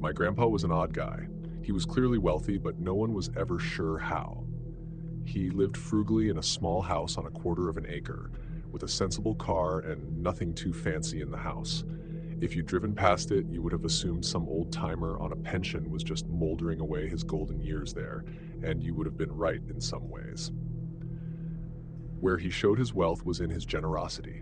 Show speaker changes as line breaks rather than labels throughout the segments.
My grandpa was an odd guy. He was clearly wealthy, but no one was ever sure how. He lived frugally in a small house on a quarter of an acre, with a sensible car and nothing too fancy in the house. If you'd driven past it, you would have assumed some old-timer on a pension was just moldering away his golden years there, and you would have been right in some ways. Where he showed his wealth was in his generosity.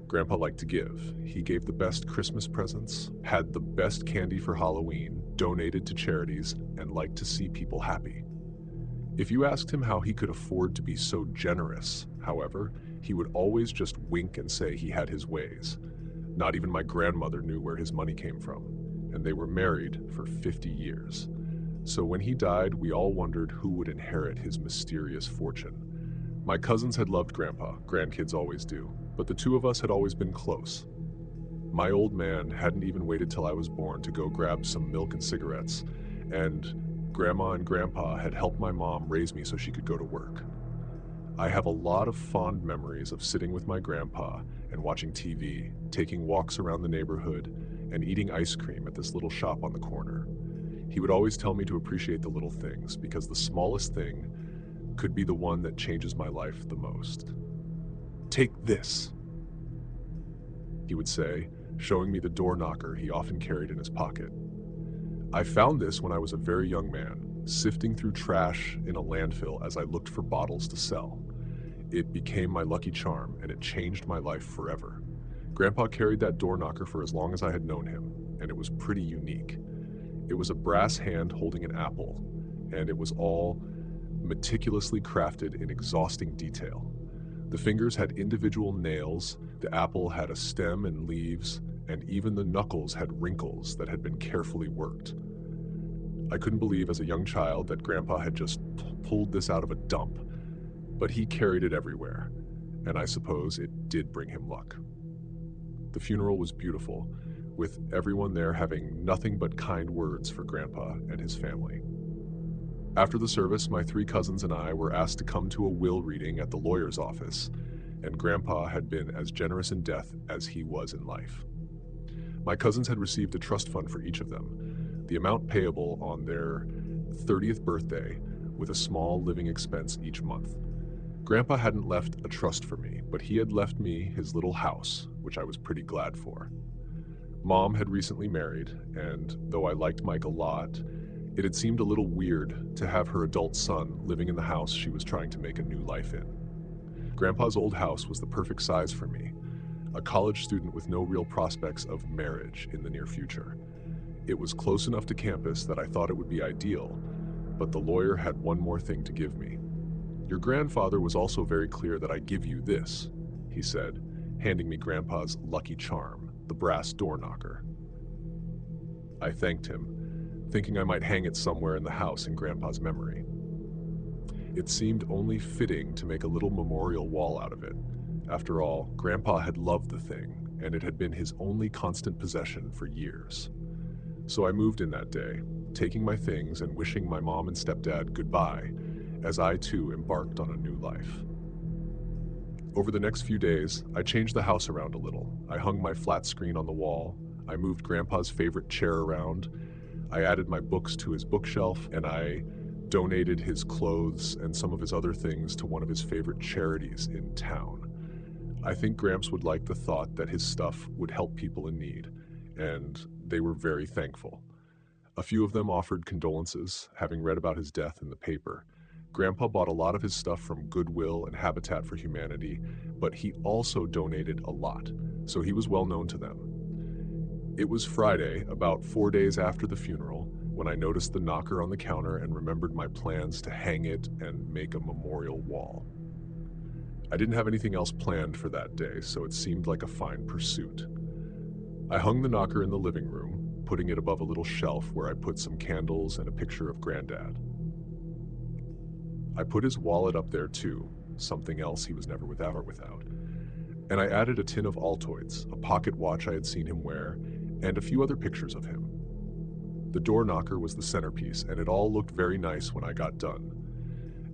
Grandpa liked to give. He gave the best Christmas presents, had the best candy for Halloween, donated to charities, and liked to see people happy. If you asked him how he could afford to be so generous, however, he would always just wink and say he had his ways. Not even my grandmother knew where his money came from, and they were married for 50 years. So when he died, we all wondered who would inherit his mysterious fortune. My cousins had loved Grandpa, grandkids always do, but the two of us had always been close. My old man hadn't even waited till I was born to go grab some milk and cigarettes, and Grandma and Grandpa had helped my mom raise me so she could go to work. I have a lot of fond memories of sitting with my grandpa and watching TV, taking walks around the neighborhood, and eating ice cream at this little shop on the corner. He would always tell me to appreciate the little things, because the smallest thing could be the one that changes my life the most. "Take this," he would say, showing me the door knocker he often carried in his pocket. I found this when I was a very young man, sifting through trash in a landfill as I looked for bottles to sell. It became my lucky charm, and it changed my life forever. Grandpa carried that door knocker for as long as I had known him, and it was pretty unique. It was a brass hand holding an apple, and it was all meticulously crafted in exhausting detail. The fingers had individual nails, the apple had a stem and leaves, and even the knuckles had wrinkles that had been carefully worked. I couldn't believe as a young child that Grandpa had just pulled this out of a dump, but he carried it everywhere, and I suppose it did bring him luck. The funeral was beautiful, with everyone there having nothing but kind words for Grandpa and his family. After the service, my three cousins and I were asked to come to a will reading at the lawyer's office, and Grandpa had been as generous in death as he was in life. My cousins had received a trust fund for each of them, the amount payable on their 30th birthday, with a small living expense each month. Grandpa hadn't left a trust for me, but he had left me his little house, which I was pretty glad for. Mom had recently married, and though I liked Mike a lot, it had seemed a little weird to have her adult son living in the house she was trying to make a new life in. Grandpa's old house was the perfect size for me, a college student with no real prospects of marriage in the near future. It was close enough to campus that I thought it would be ideal, but the lawyer had one more thing to give me. "Your grandfather was also very clear that I give you this," he said, handing me Grandpa's lucky charm, the brass door knocker. I thanked him, thinking I might hang it somewhere in the house in Grandpa's memory. It seemed only fitting to make a little memorial wall out of it. After all, Grandpa had loved the thing, and it had been his only constant possession for years. So I moved in that day, taking my things and wishing my mom and stepdad goodbye, as I too embarked on a new life. Over the next few days, I changed the house around a little. I hung my flat screen on the wall, I moved Grandpa's favorite chair around, I added my books to his bookshelf, and I donated his clothes and some of his other things to one of his favorite charities in town. I think Gramps would like the thought that his stuff would help people in need, and they were very thankful. A few of them offered condolences, having read about his death in the paper. Grandpa bought a lot of his stuff from Goodwill and Habitat for Humanity, but he also donated a lot, so he was well known to them. It was Friday, about 4 days after the funeral, when I noticed the knocker on the counter and remembered my plans to hang it and make a memorial wall. I didn't have anything else planned for that day, so it seemed like a fine pursuit. I hung the knocker in the living room, putting it above a little shelf where I put some candles and a picture of Granddad. I put his wallet up there too, something else he was never without. And I added a tin of Altoids, a pocket watch I had seen him wear, and a few other pictures of him. The door knocker was the centerpiece, and it all looked very nice when I got done.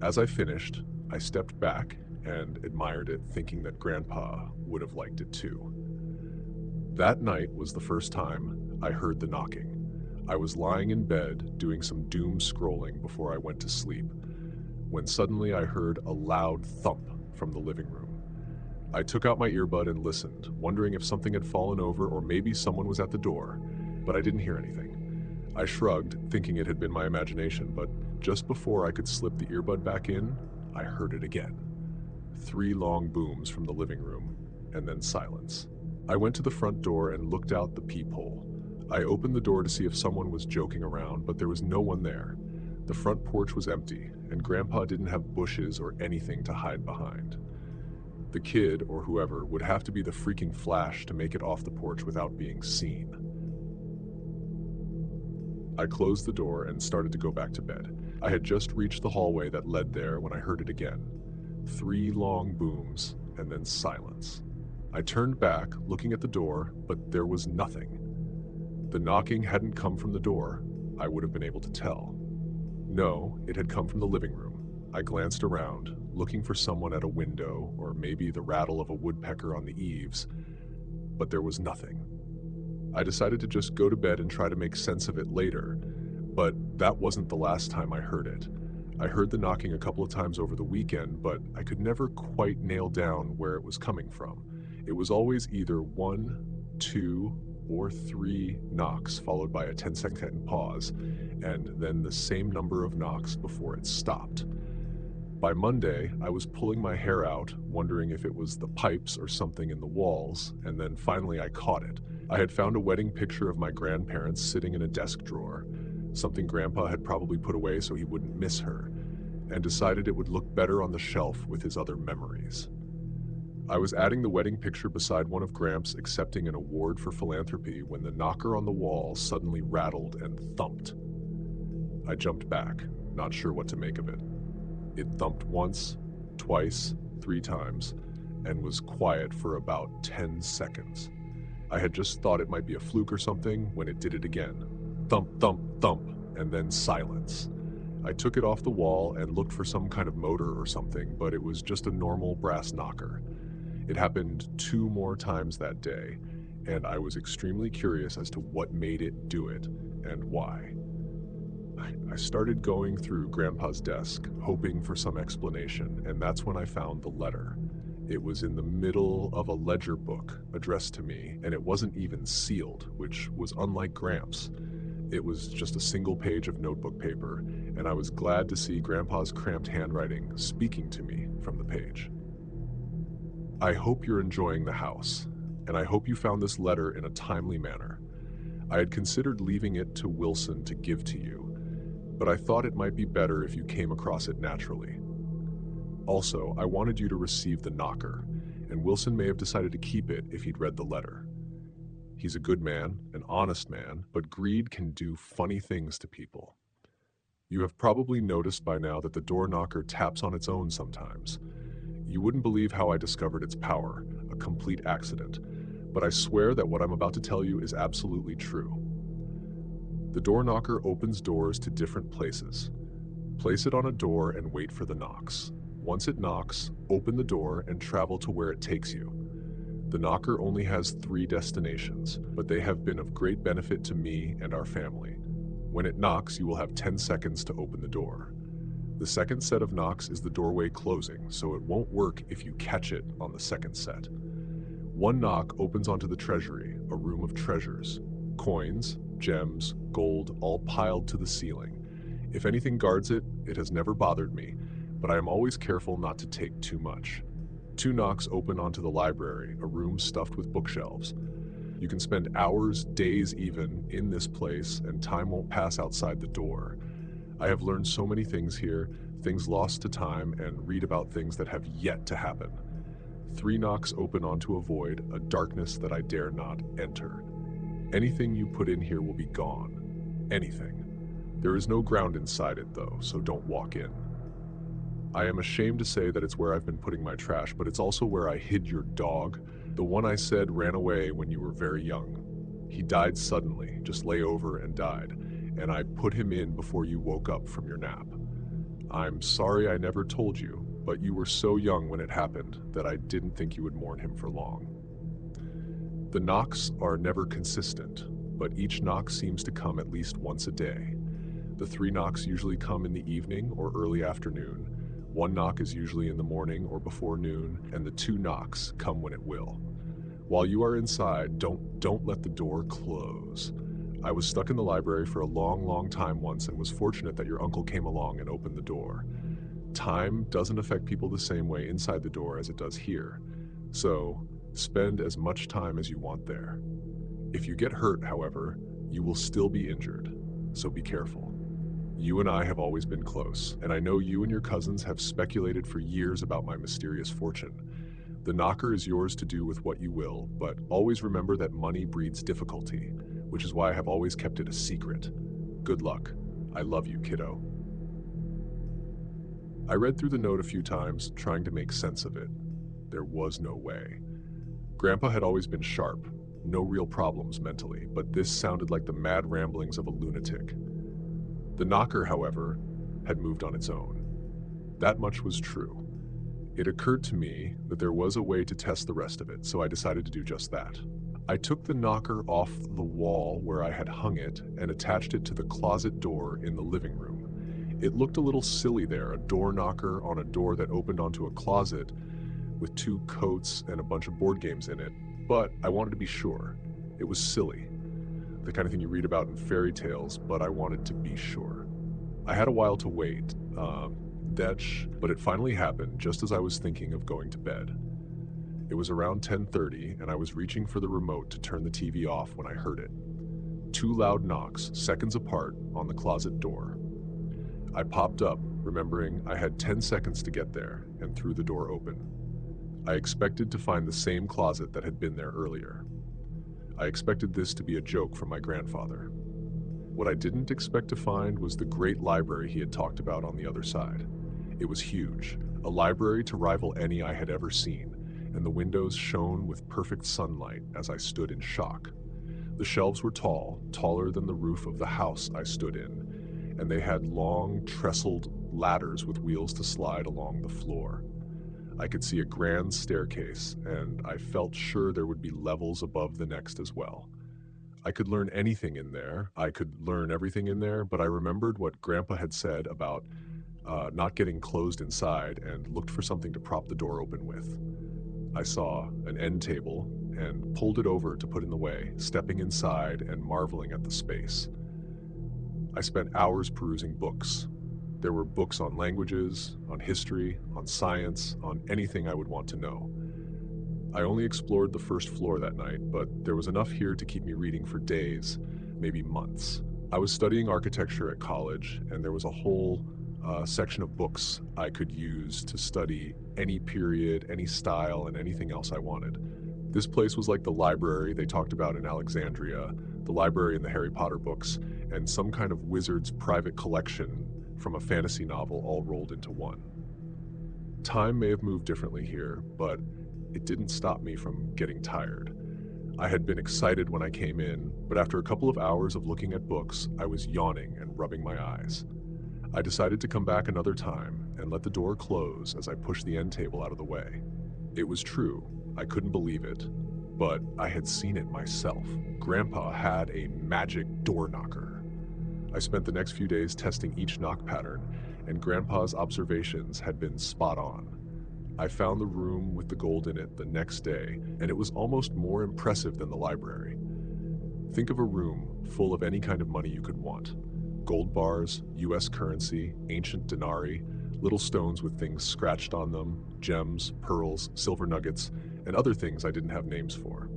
As I finished, I stepped back and admired it, thinking that Grandpa would have liked it too. That night was the first time I heard the knocking. I was lying in bed doing some doom scrolling before I went to sleep, when suddenly I heard a loud thump from the living room. I took out my earbud and listened, wondering if something had fallen over or maybe someone was at the door, but I didn't hear anything. I shrugged, thinking it had been my imagination, but just before I could slip the earbud back in, I heard it again. 3 long booms from the living room, and then silence. I went to the front door and looked out the peephole. I opened the door to see if someone was joking around, but there was no one there. The front porch was empty, and Grandpa didn't have bushes or anything to hide behind. The kid, or whoever, would have to be the freaking Flash to make it off the porch without being seen. I closed the door and started to go back to bed. I had just reached the hallway that led there when I heard it again. 3 long booms, and then silence. I turned back, looking at the door, but there was nothing. The knocking hadn't come from the door. I would have been able to tell. No, it had come from the living room. I glanced around, looking for someone at a window, or maybe the rattle of a woodpecker on the eaves, but there was nothing. I decided to just go to bed and try to make sense of it later, but that wasn't the last time I heard it. I heard the knocking a couple of times over the weekend, but I could never quite nail down where it was coming from. It was always either 1, 2, or 3 knocks, followed by a 10-second pause, and then the same number of knocks before it stopped. By Monday, I was pulling my hair out, wondering if it was the pipes or something in the walls, and then finally I caught it. I had found a wedding picture of my grandparents sitting in a desk drawer, something Grandpa had probably put away so he wouldn't miss her, and decided it would look better on the shelf with his other memories. I was adding the wedding picture beside one of Gramps accepting an award for philanthropy when the knocker on the wall suddenly rattled and thumped. I jumped back, not sure what to make of it. It thumped once, twice, 3 times, and was quiet for about 10 seconds. I had just thought it might be a fluke or something when it did it again. Thump, thump, thump, and then silence. I took it off the wall and looked for some kind of motor or something, but it was just a normal brass knocker. It happened 2 more times that day, and I was extremely curious as to what made it do it and why. I started going through Grandpa's desk, hoping for some explanation, and that's when I found the letter. It was in the middle of a ledger book addressed to me, and it wasn't even sealed, which was unlike Gramps. It was just a single page of notebook paper, and I was glad to see Grandpa's cramped handwriting speaking to me from the page. I hope you're enjoying the house, and I hope you found this letter in a timely manner. I had considered leaving it to Wilson to give to you, but I thought it might be better if you came across it naturally. Also, I wanted you to receive the knocker, and Wilson may have decided to keep it if he'd read the letter. He's a good man, an honest man, but greed can do funny things to people. You have probably noticed by now that the door knocker taps on its own sometimes. You wouldn't believe how I discovered its power, a complete accident, but I swear that what I'm about to tell you is absolutely true. The door knocker opens doors to different places. Place it on a door and wait for the knocks. Once it knocks, open the door and travel to where it takes you. The knocker only has 3 destinations, but they have been of great benefit to me and our family. When it knocks, you will have 10 seconds to open the door. The second set of knocks is the doorway closing, so it won't work if you catch it on the second set. 1 knock opens onto the treasury, a room of treasures. Coins, gems, gold, all piled to the ceiling. If anything guards it, it has never bothered me, but I am always careful not to take too much. 2 knocks open onto the library, a room stuffed with bookshelves. You can spend hours, days even, in this place, and time won't pass outside the door. I have learned so many things here, things lost to time, and read about things that have yet to happen. 3 knocks open onto a void, a darkness that I dare not enter. Anything you put in here will be gone. Anything. There is no ground inside it, though, so don't walk in. I am ashamed to say that it's where I've been putting my trash, but it's also where I hid your dog, the one I said ran away when you were very young. He died suddenly, just lay over and died, and I put him in before you woke up from your nap. I'm sorry I never told you, but you were so young when it happened that I didn't think you would mourn him for long. The knocks are never consistent. but each knock seems to come at least once a day. The 3 knocks usually come in the evening or early afternoon. 1 knock is usually in the morning or before noon, and the 2 knocks come when it will. While you are inside, don't let the door close. I was stuck in the library for a long time once and was fortunate that your uncle came along and opened the door. Time doesn't affect people the same way inside the door as it does here, so spend as much time as you want there. If you get hurt, however, you will still be injured, so be careful. You and I have always been close, and I know you and your cousins have speculated for years about my mysterious fortune. The knocker is yours to do with what you will, but always remember that money breeds difficulty, which is why I have always kept it a secret. Good luck. I love you, kiddo. I read through the note a few times, trying to make sense of it. There was no way. Grandpa had always been sharp, no real problems mentally, but this sounded like the mad ramblings of a lunatic. The knocker, however, had moved on its own. That much was true. It occurred to me that there was a way to test the rest of it, so I decided to do just that. I took the knocker off the wall where I had hung it and attached it to the closet door in the living room. It looked a little silly there, a door knocker on a door that opened onto a closet with 2 coats and a bunch of board games in it, but I wanted to be sure. It was silly, the kind of thing you read about in fairy tales, but I wanted to be sure. I had a while to wait, but it finally happened just as I was thinking of going to bed. It was around 10:30, and I was reaching for the remote to turn the TV off when I heard it. 2 loud knocks, seconds apart, on the closet door. I popped up, remembering I had 10 seconds to get there, and threw the door open. I expected to find the same closet that had been there earlier. I expected this to be a joke from my grandfather. What I didn't expect to find was the great library he had talked about on the other side. It was huge, a library to rival any I had ever seen, and the windows shone with perfect sunlight as I stood in shock. The shelves were tall, taller than the roof of the house I stood in, and they had long, trestled ladders with wheels to slide along the floor. I could see a grand staircase, and I felt sure there would be levels above the next as well. I could learn anything in there. I could learn everything in there, but I remembered what Grandpa had said about not getting closed inside and looked for something to prop the door open with. I saw an end table and pulled it over to put in the way, stepping inside and marveling at the space. I spent hours perusing books. There were books on languages, on history, on science, on anything I would want to know. I only explored the first floor that night, but there was enough here to keep me reading for days, maybe months. I was studying architecture at college, and there was a whole section of books I could use to study any period, any style, and anything else I wanted. This place was like the library they talked about in Alexandria, the library in the Harry Potter books, and some kind of wizard's private collection from a fantasy novel all rolled into one. Time may have moved differently here, but it didn't stop me from getting tired. I had been excited when I came in, but after a couple of hours of looking at books, I was yawning and rubbing my eyes. I decided to come back another time and let the door close as I pushed the end table out of the way. It was true. I couldn't believe it, but I had seen it myself. Grandpa had a magic door knocker. I spent the next few days testing each knock pattern, and Grandpa's observations had been spot on. I found the room with the gold in it the next day, and it was almost more impressive than the library. Think of a room full of any kind of money you could want. Gold bars, US currency, ancient denarii, little stones with things scratched on them, gems, pearls, silver nuggets, and other things I didn't have names for.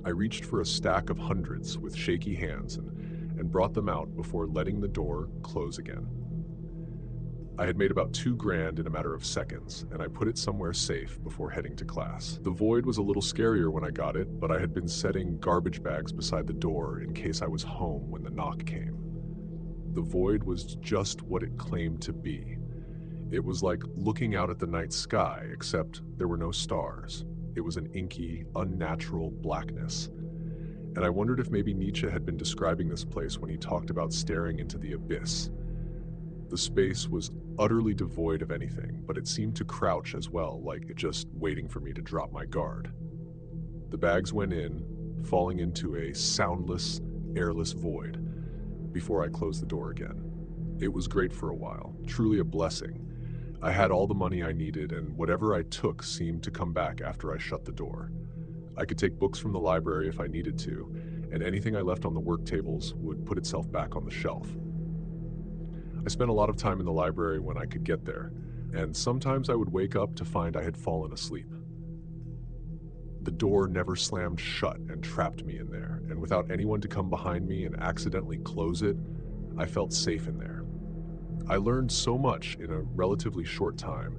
I reached for a stack of hundreds with shaky hands and brought them out before letting the door close again. I had made about $2,000 in a matter of seconds, and I put it somewhere safe before heading to class. The void was a little scarier when I got it, but I had been setting garbage bags beside the door in case I was home when the knock came. The void was just what it claimed to be. It was like looking out at the night sky, except there were no stars. It was an inky, unnatural blackness. And I wondered if maybe Nietzsche had been describing this place when he talked about staring into the abyss. The space was utterly devoid of anything, but it seemed to crouch as well, like it just waiting for me to drop my guard. The bags went in, falling into a soundless, airless void before I closed the door again. It was great for a while, truly a blessing. I had all the money I needed, and whatever I took seemed to come back after I shut the door. I could take books from the library if I needed to, and anything I left on the work tables would put itself back on the shelf. I spent a lot of time in the library when I could get there, and sometimes I would wake up to find I had fallen asleep. The door never slammed shut and trapped me in there, and without anyone to come behind me and accidentally close it, I felt safe in there. I learned so much in a relatively short time,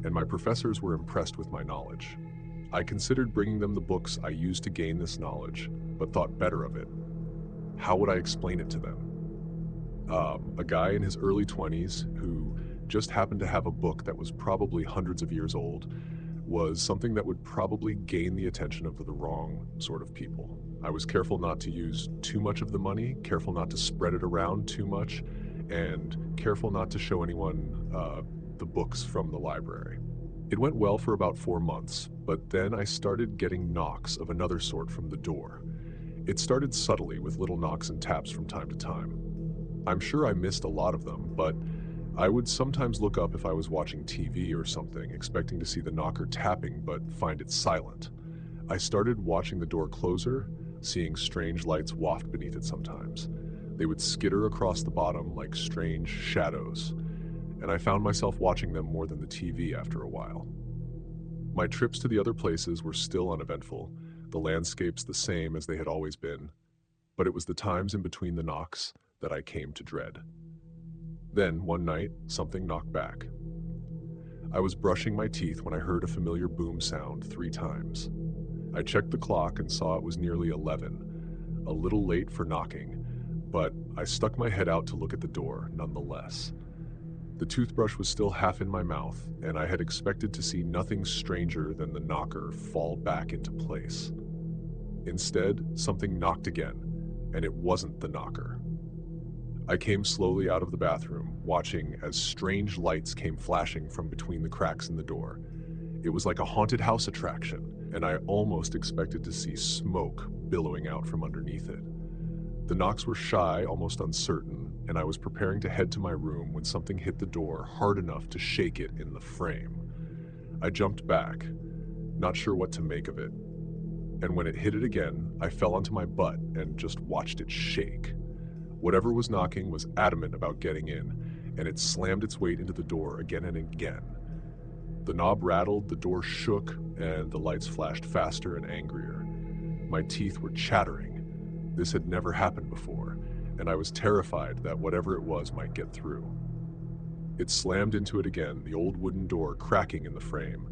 and my professors were impressed with my knowledge. I considered bringing them the books I used to gain this knowledge, but thought better of it. How would I explain it to them? A guy in his early 20s who just happened to have a book that was probably hundreds of years old was something that would probably gain the attention of the wrong sort of people. I was careful not to use too much of the money, careful not to spread it around too much, and careful not to show anyone the books from the library. It went well for about 4 months, but then I started getting knocks of another sort from the door. It started subtly with little knocks and taps from time to time. I'm sure I missed a lot of them, but I would sometimes look up if I was watching TV or something, expecting to see the knocker tapping, but find it silent. I started watching the door closer, seeing strange lights waft beneath it sometimes. They would skitter across the bottom like strange shadows, and I found myself watching them more than the TV after a while. My trips to the other places were still uneventful, the landscapes the same as they had always been, but it was the times in between the knocks that I came to dread. Then, one night, something knocked back. I was brushing my teeth when I heard a familiar boom sound 3 times. I checked the clock and saw it was nearly 11, a little late for knocking, but I stuck my head out to look at the door nonetheless. The toothbrush was still half in my mouth, and I had expected to see nothing stranger than the knocker fall back into place. Instead, something knocked again, and it wasn't the knocker. I came slowly out of the bathroom, watching as strange lights came flashing from between the cracks in the door. It was like a haunted house attraction, and I almost expected to see smoke billowing out from underneath it. The knocks were shy, almost uncertain, and I was preparing to head to my room when something hit the door hard enough to shake it in the frame. I jumped back, not sure what to make of it, and when it hit it again, I fell onto my butt and just watched it shake. Whatever was knocking was adamant about getting in, and it slammed its weight into the door again and again. The knob rattled, the door shook, and the lights flashed faster and angrier. My teeth were chattering. This had never happened before, and I was terrified that whatever it was might get through. It slammed into it again, the old wooden door cracking in the frame,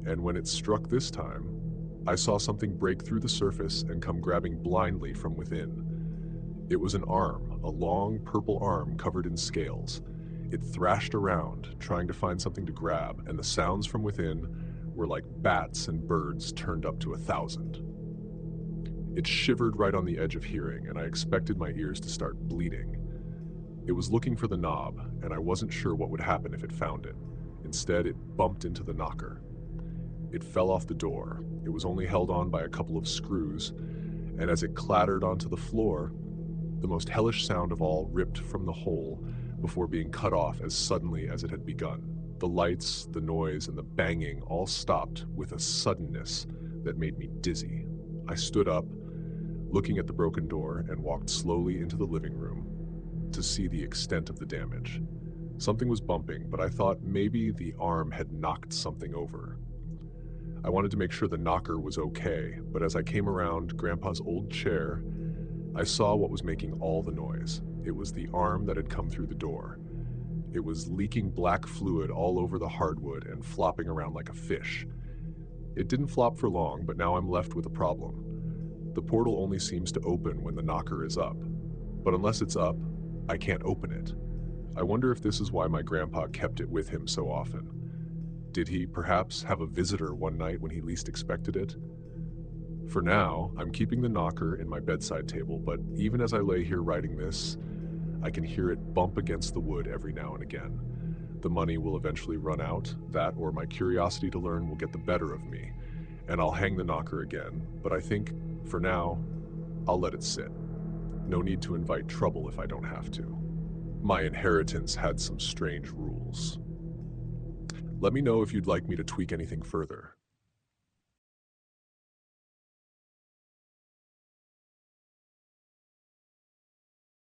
and when it struck this time, I saw something break through the surface and come grabbing blindly from within. It was an arm, a long purple arm covered in scales. It thrashed around, trying to find something to grab, and the sounds from within were like bats and birds turned up to 1,000. It shivered right on the edge of hearing, and I expected my ears to start bleeding. It was looking for the knob, and I wasn't sure what would happen if it found it. Instead, it bumped into the knocker. It fell off the door. It was only held on by a couple of screws, and as it clattered onto the floor, the most hellish sound of all ripped from the hole before being cut off as suddenly as it had begun. The lights, the noise, and the banging all stopped with a suddenness that made me dizzy. I stood up, looking at the broken door, and walked slowly into the living room to see the extent of the damage. Something was bumping, but I thought maybe the arm had knocked something over. I wanted to make sure the knocker was okay, but as I came around Grandpa's old chair, I saw what was making all the noise. It was the arm that had come through the door. It was leaking black fluid all over the hardwood and flopping around like a fish. It didn't flop for long, but now I'm left with a problem. The portal only seems to open when the knocker is up. But unless it's up, I can't open it. I wonder if this is why my grandpa kept it with him so often. Did he perhaps have a visitor one night when he least expected it? For now, I'm keeping the knocker in my bedside table, but even as I lay here writing this, I can hear it bump against the wood every now and again. The money will eventually run out, that or my curiosity to learn will get the better of me, and I'll hang the knocker again, but I think, for now, I'll let it sit. No need to invite trouble if I don't have to. My inheritance had some strange rules. Let me know if you'd like me to tweak anything further.